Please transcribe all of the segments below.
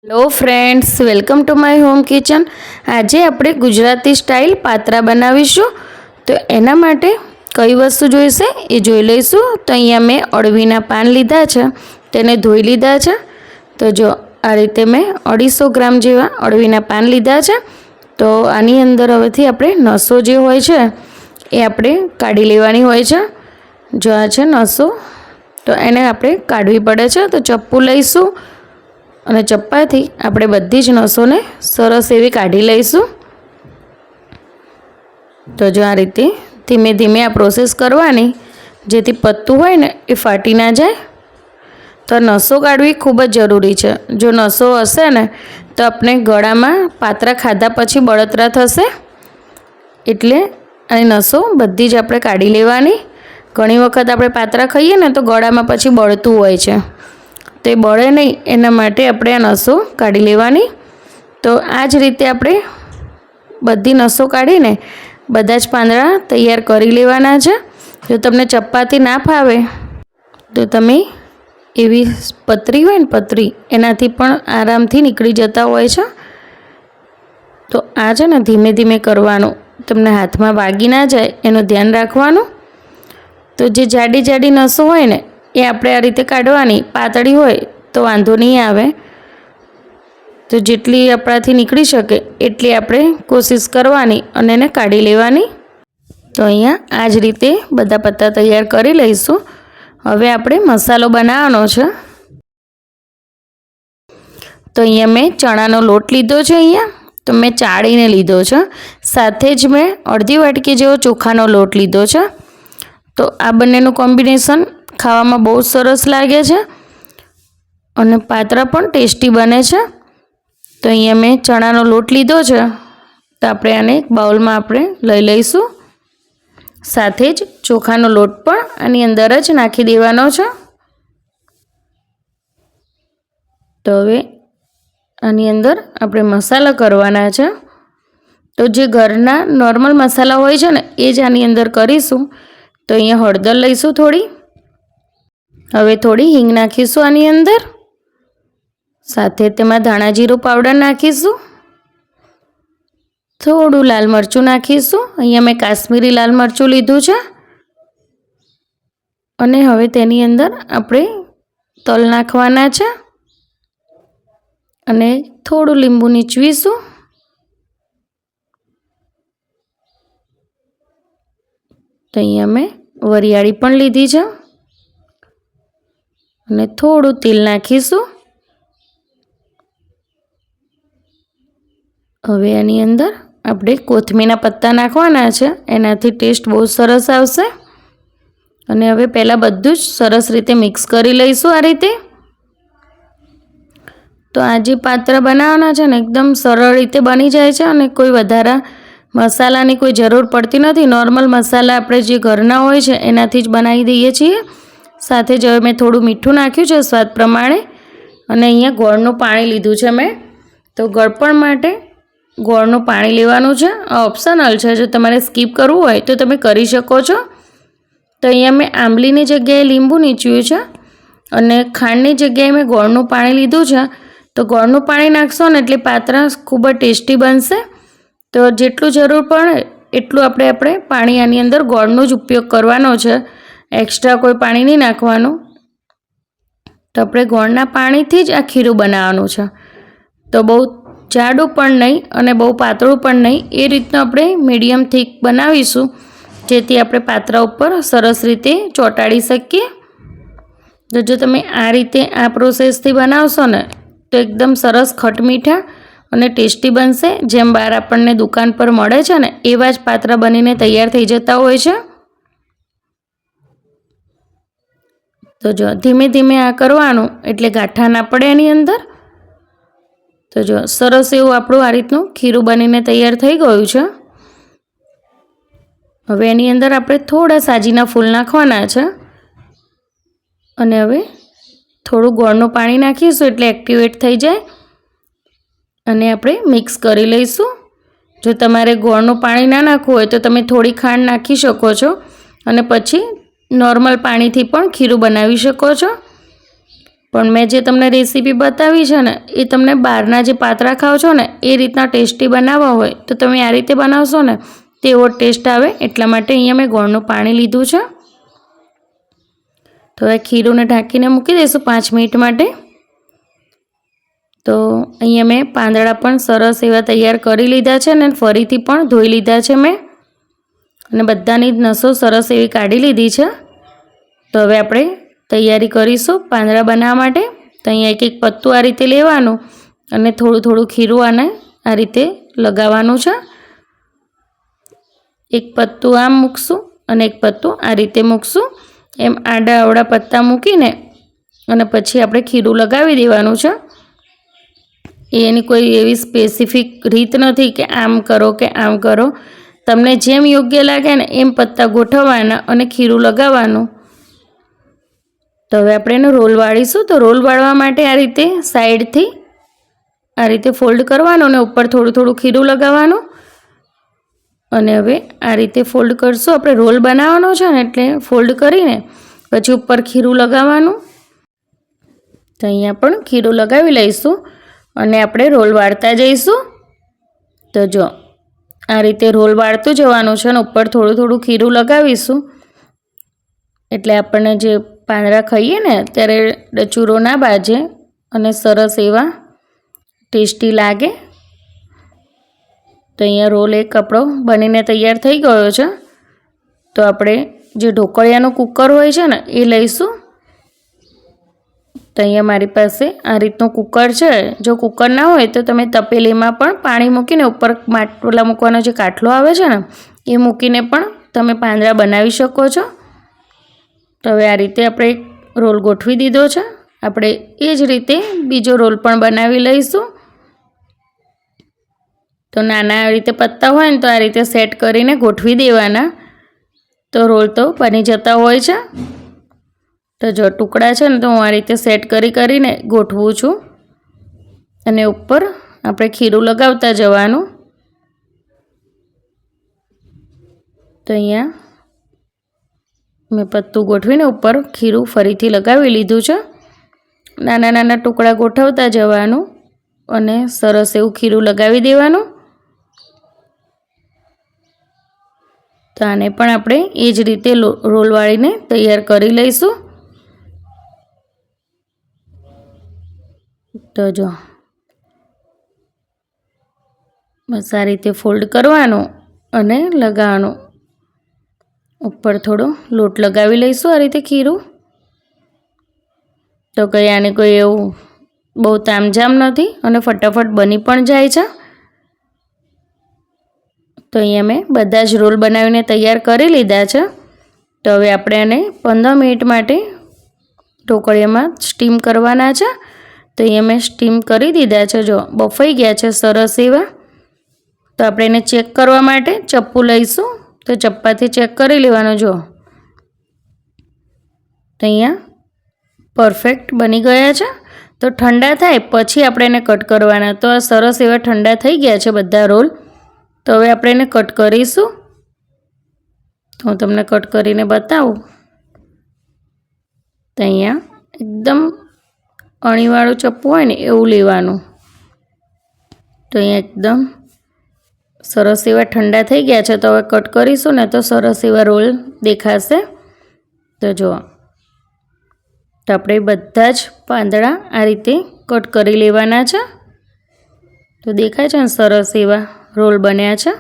Hello friends, welcome to my home kitchen. આજે આપણે Gujarati style પાત્રા બનાવીશું। તો એના માટે કઈ વસ્તુ જોઈશે એ જોઈ લઈશું। તો અહીંયા મેં અળવીના પાન લીધા છે, તેને ધોઈ લીધા છે। તો જો આ રીતે મેં 250 ગ્રામ જેવા અળવીના પાન લીધા છે। તો આની અંદર હવેથી આપણે નસો જે હોય છે એ આપણે કાઢી લેવાની હોય છે। જો આ છે નસો, તો એને આપણે કાઢવી પડે છે। તો ચપ્પુ લઈશું અને ચપ્પાથી આપણે બધી જ નસોને સરસ એવી કાઢી લઈશું। તો જો આ રીતે ધીમે ધીમે આ પ્રોસેસ કરવાની, જેથી પત્તું હોય ને એ ફાટી ના જાય। તો નસો કાઢવી ખૂબ જ જરૂરી છે। જો નસો હશે ને તો આપણે ગળામાં પાત્રા ખાધા પછી બળતરા થશે, એટલે આ નસો બધી જ આપણે કાઢી લેવાની। ઘણી વખત આપણે પાત્રા ખાઈએ ને તો ગળામાં પછી બળતું હોય છે, તે બળે નહીં એના માટે આપણે આ નસો કાઢી લેવાની। તો આ જ રીતે આપણે બધી નસો કાઢીને બધા જ પાંદડા તૈયાર કરી લેવાના છે। જો તમને ચપ્પાથી ના ફાવે તો તમે એવી પતરી હોય ને પતરી, એનાથી પણ આરામથી નીકળી જતા હોય છે। તો આ છે ને ધીમે ધીમે કરવાનું, તમને હાથમાં વાગી ના જાય એનું ધ્યાન રાખવાનું। તો જે જાડી જાડી નસો હોય ને એ આપણે આ રીતે કાઢવાની, પાતળી હોય તો વાંધો નહીં આવે। તો જેટલી આપણાથી નીકળી શકે એટલી આપણે કોશિશ કરવાની અને એને કાઢી લેવાની। તો અહીંયા આ જ રીતે બધા પત્તા તૈયાર કરી લઈશું। હવે આપણે મસાલો બનાવવાનો છે। તો અહીંયા મેં ચણાનો લોટ લીધો છે, અહીંયા તો મેં ચાળીને લીધો છે। સાથે જ મેં અડધી વાટકી જેવો ચોખાનો લોટ લીધો છે। તો આ બંનેનું કોમ્બિનેશન ખાવામાં બહુ સરસ લાગે છે અને પાત્રા પણ ટેસ્ટી બને છે। તો અહીંયા મેં ચણાનો લોટ લીધો છે, તો આપણે આને એક બાઉલમાં આપણે લઈ લઈશું। સાથે જ ચોખાનો લોટ પણ આની અંદર જ નાખી દેવાનો છે। તો હવે આની અંદર આપણે મસાલા કરવાના છે। તો જે ઘરના નોર્મલ મસાલા હોય છે ને એ જ આની અંદર કરીશું। તો અહીંયા હળદર લઈશું થોડી, હવે થોડી હિંગ નાખીશું આની અંદર, સાથે તેમાં ધાણા જીરું પાવડર નાખીશું, થોડું લાલ મરચું નાખીશું। અહીંયા મેં કાશ્મીરી લાલ મરચું લીધું છે। અને હવે તેની અંદર આપણે તલ નાખવાના છે અને થોડું લીંબુ નીચવીશું। તો અહીંયા મેં વરિયાળી પણ લીધી છે અને થોડું તેલ નાખીશું। હવે આની અંદર આપણે કોથમીરના પત્તા નાખવાના છે, એનાથી ટેસ્ટ બહુ સરસ આવશે। અને હવે પહેલાં બધું જ સરસ રીતે મિક્સ કરી લઈશું આ રીતે। તો આ જે પાત્રા બનાવવાના છે ને એકદમ સરળ રીતે બની જાય છે અને કોઈ વધારા મસાલાની કોઈ જરૂર પડતી નથી। નોર્મલ મસાલા આપણે જે ઘરના હોય છે એનાથી જ બનાવી દઈએ છીએ। સાથે જ હવે મેં થોડું મીઠું નાખ્યું છે સ્વાદ પ્રમાણે, અને અહીંયા ગોળનું પાણી લીધું છે મેં। તો ગળપણ માટે ગોળનું પાણી લેવાનું છે। આ ઓપ્શનલ છે, જો તમારે સ્કીપ કરવું હોય તો તમે કરી શકો છો। તો અહીંયા મેં આંબલીની જગ્યાએ લીંબુ નીચવ્યું છે અને ખાંડની જગ્યાએ મેં ગોળનું પાણી લીધું છે। તો ગોળનું પાણી નાખશો ને એટલે પાત્રા ખૂબ જ ટેસ્ટી બનશે। તો જેટલું જરૂર પડે એટલું આપણે પાણી આની અંદર ગોળનો જ ઉપયોગ કરવાનો છે, એક્સ્ટ્રા કોઈ પાણી નહીં નાખવાનું। તો આપણે ગોળના પાણીથી જ આ ખીરું બનાવવાનું છે। તો બહુ જાડું પણ નહીં અને બહુ પાતળું પણ નહીં, એ રીતનું આપણે મીડિયમ થીક બનાવીશું, જેથી આપણે પાત્રા ઉપર સરસ રીતે ચોંટાડી શકીએ। તો જો તમે આ રીતે આ પ્રોસેસથી બનાવશો ને તો એકદમ સરસ ખટમીઠા અને ટેસ્ટી બનશે। જેમ બહાર આપણને દુકાન પર મળે છે ને એવા જ પાત્રા બનીને તૈયાર થઈ જતા હોય છે। તો જો ધીમે ધીમે આ કરવાનું એટલે ગાંઠા ના પડે એની અંદર। તો જો સરસ એવું આપણું આ રીતનું ખીરું બનીને તૈયાર થઈ ગયું છે। હવે એની અંદર આપણે થોડા સાજીના ફૂલ નાખવાના છે અને હવે થોડું ગોળનું પાણી નાખીશું એટલે એક્ટિવેટ થઈ જાય અને આપણે મિક્સ કરી લઈશું। જો તમારે ગોળનું પાણી ના નાખવું હોય તો તમે થોડી ખાંડ નાખી શકો છો અને પછી નોર્મલ પાણીથી પણ ખીરું બનાવી શકો છો। પણ મેં જે તમને રેસીપી બતાવી છે ને એ તમને બહારના જે પાતરા ખાઓ છો ને એ રીતના ટેસ્ટી બનાવવા હોય તો તમે આ રીતે બનાવશો ને તેવો ટેસ્ટ આવે, એટલા માટે અહીંયા મેં ગોળનું પાણી લીધું છે. તો હવે ખીરુંને ઢાંકીને મૂકી દઈશું 5 મિનિટ માટે. તો અહીંયા મેં પાંદડા પણ સરસ એવા તૈયાર કરી લીધા છે અને ફરીથી પણ ધોઈ લીધા છે મેં, અને બધાની નસો સરસ એવી કાઢી લીધી છે. તો હવે આપણે તૈયારી કરીશું પાંદડા બનાવવા માટે. તો અહીંયા એક પત્તું આ રીતે લેવાનું અને થોડું થોડું ખીરું આને આ રીતે લગાવવાનું છે. એક પત્તું આમ મૂકશું અને એક પત્તું આ રીતે મૂકશું, એમ આડા અવડા પત્તા મૂકીને અને પછી આપણે ખીરું લગાવી દેવાનું છે. એની કોઈ એવી સ્પેસિફિક રીત નથી કે આમ કરો કે આમ કરો, તમને જેમ યોગ્ય લાગે ને એમ પત્તા ગોઠવવાના અને ખીરું લગાવવાનું. તો હવે આપણે એનો રોલ વાળીશું. તો રોલ વાળવા માટે આ રીતે સાઈડથી આ રીતે ફોલ્ડ કરવાનું અને ઉપર થોડું થોડું ખીરું લગાવવાનું. અને હવે આ રીતે ફોલ્ડ કરશું. આપણે રોલ બનાવવાનો છે ને એટલે ફોલ્ડ કરીને પછી ઉપર ખીરું લગાવવાનું. તો અહીંયા પણ ખીરું લગાવી લઈશું અને આપણે રોલ વાળતા જઈશું. તો જો આ રીતે રોલ વાળતું જવાનું છે અને ઉપર થોડું થોડું ખીરું લગાવીશું, એટલે આપણને જે પાંદડા ખાઈએ ને ત્યારે ડચુરો ના બાજે અને સરસ એવા ટેસ્ટી લાગે. તો અહીંયા રોલ એક આપણો બનીને તૈયાર થઈ ગયો છે. તો આપણે જે ઢોકળિયાનું કુકર હોય છે ને એ લઈશું. તો અહીંયા મારી પાસે આ રીતનું કુકર છે. જો કુકર ના હોય તો તમે તપેલીમાં પણ પાણી મૂકીને ઉપર માટલા મૂકવાનો જે કાટલો આવે છે ને એ મૂકીને પણ તમે પાંદડા બનાવી શકો છો. તો હવે આ રીતે આપણે એક રોલ ગોઠવી દીધો છે. આપણે એ જ રીતે બીજો રોલ પણ બનાવી લઈશું. તો નાના આવી રીતે પત્તા હોય ને તો આ રીતે સેટ કરીને ગોઠવી દેવાના, તો રોલ તો બની જતા હોય છે. તો જો ટુકડા છે ને તો હું આ રીતે સેટ કરીને ગોઠવું છું અને ઉપર આપણે ખીરું લગાવતા જવાનું. તો અહીંયા મેં પત્તું ગોઠવીને ઉપર ખીરું ફરીથી લગાવી લીધું છે. નાના નાના ટુકડા ગોઠવતા જવાનું અને સરસ એવું ખીરું લગાવી દેવાનું. તો આને પણ આપણે એ જ રીતે રોલ વાળીને તૈયાર કરી લઈશું. તો જો બસ આ રીતે ફોલ્ડ કરવાનું અને લગાવવાનું. ઉપર થોડો લોટ લગાવી લઈશું આ રીતે ખીરું. તો કંઈ આને કોઈ એવું બહુ તામઝામ નથી અને ફટાફટ બની પણ જાય છે. તો અહીંયા મેં બધા જ રોલ બનાવીને તૈયાર કરી લીધા છે. તો હવે આપણે આને 15 મિનિટ માટે ઢોકળિયામાં સ્ટીમ કરવાના છે. તો અહીંયા મેં સ્ટીમ કરી દીધા છે. જો બફાઈ ગયા છે સરસ એવા. તો આપણે એને ચેક કરવા માટે ચપ્પુ લઈશું. તો ચપ્પાથી ચેક કરી લેવાનું. જો તો અહીંયા પરફેક્ટ બની ગયા છે. તો ઠંડા થાય પછી આપણે એને કટ કરવાના. તો આ સરસ એવા ઠંડા થઈ ગયા છે બધા રોલ. તો હવે આપણે એને કટ કરીશું. તો હું તમને કટ કરીને બતાવું. તો અહીંયા એકદમ અણીવાળું ચપ્પુ હોય ને એવું લેવાનું. તો અહીંયા એકદમ સરસ એવા ઠંડા થઈ ગયા છે. તો હવે કટ કરીશું ને તો સરસ એવા રોલ દેખાશે. તો જુઓ, તો આપણે બધા જ પાંદડા આ રીતે કટ કરી લેવાના છે. તો દેખાય છે ને સરસ એવા રોલ બન્યા છે.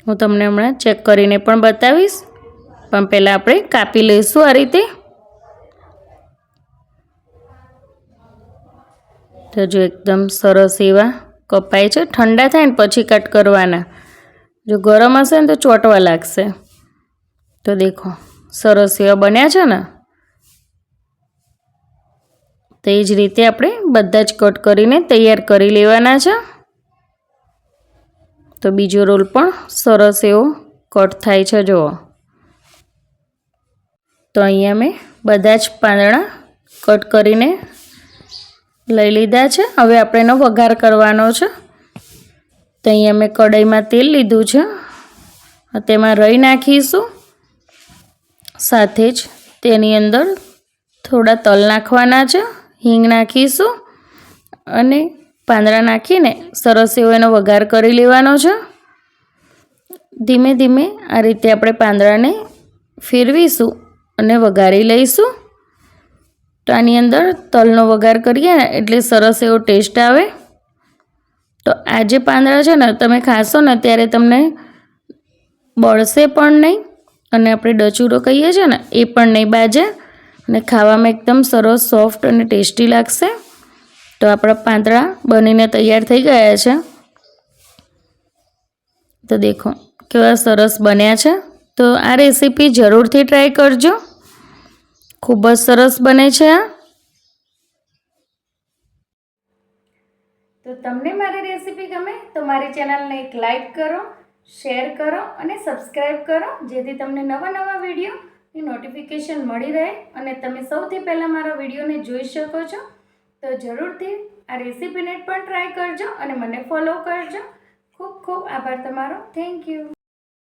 હું તમને હમણાં ચેક કરીને પણ બતાવીશ, પણ પહેલાં આપણે કાપી લઈશું આ રીતે. તો જો એકદમ સરસ એવા કપાય છે. ઠંડા થાય ને પછી કટ કરવાના. જો ગરમ હશે ને તો ચોંટવા લાગશે. તો દેખો સરસ એવા બન્યા છે ને. તો એ જ રીતે આપણે બધા જ કટ કરીને તૈયાર કરી લેવાના છે. તો બીજો રોલ પણ સરસ એવો કટ થાય છે. જુઓ, તો અહીંયા મેં બધા જ પાંદડા કટ કરીને લઈ લીધા છે. હવે આપણે એનો વઘાર કરવાનો છે. તો અહીંયા મેં કઢાઈમાં તેલ લીધું છે. તેમાં રાઈ નાખીશું. સાથે જ તેની અંદર થોડા તલ નાખવાના છે, હિંગ નાખીશું અને પાંદડા નાખીને સરસ એવો એનો વઘાર કરી લેવાનો છે. ધીમે ધીમે આ રીતે આપણે પાંદડાને ફેરવીશું અને વઘારી લઈશું. તો આની અંદર તલનો વઘાર કરીએ ને એટલે સરસ એવો ટેસ્ટ આવે. તો આ જે પાંદડા છે ને તમે ખાશો ને ત્યારે તમને બળશે પણ નહીં અને આપણે ડચુરો કહીએ છીએ ને એ પણ નહીં બાજે અને ખાવામાં એકદમ સરસ સોફ્ટ અને ટેસ્ટી લાગશે. તો આપણા પાંદડા બનીને તૈયાર થઈ ગયા છે. તો દેખો કેવા સરસ બન્યા છે. તો આ રેસીપી જરૂરથી ટ્રાય કરજો, ખૂબ જ સરસ બને છે આ. તો તમને મારી રેસીપી ગમે તો મારી ચેનલને એક લાઈક કરો, શેર કરો અને સબસ્ક્રાઈબ કરો, જેથી તમને નવા નવા વિડીયોની નોટિફિકેશન મળી રહે અને તમે સૌથી પહેલાં મારા વિડીયોને જોઈ શકો છો. તો જરૂરથી આ રેસીપીને પણ ટ્રાય કરજો અને મને ફોલો કરજો. ખૂબ ખૂબ આભાર તમારો. Thank you.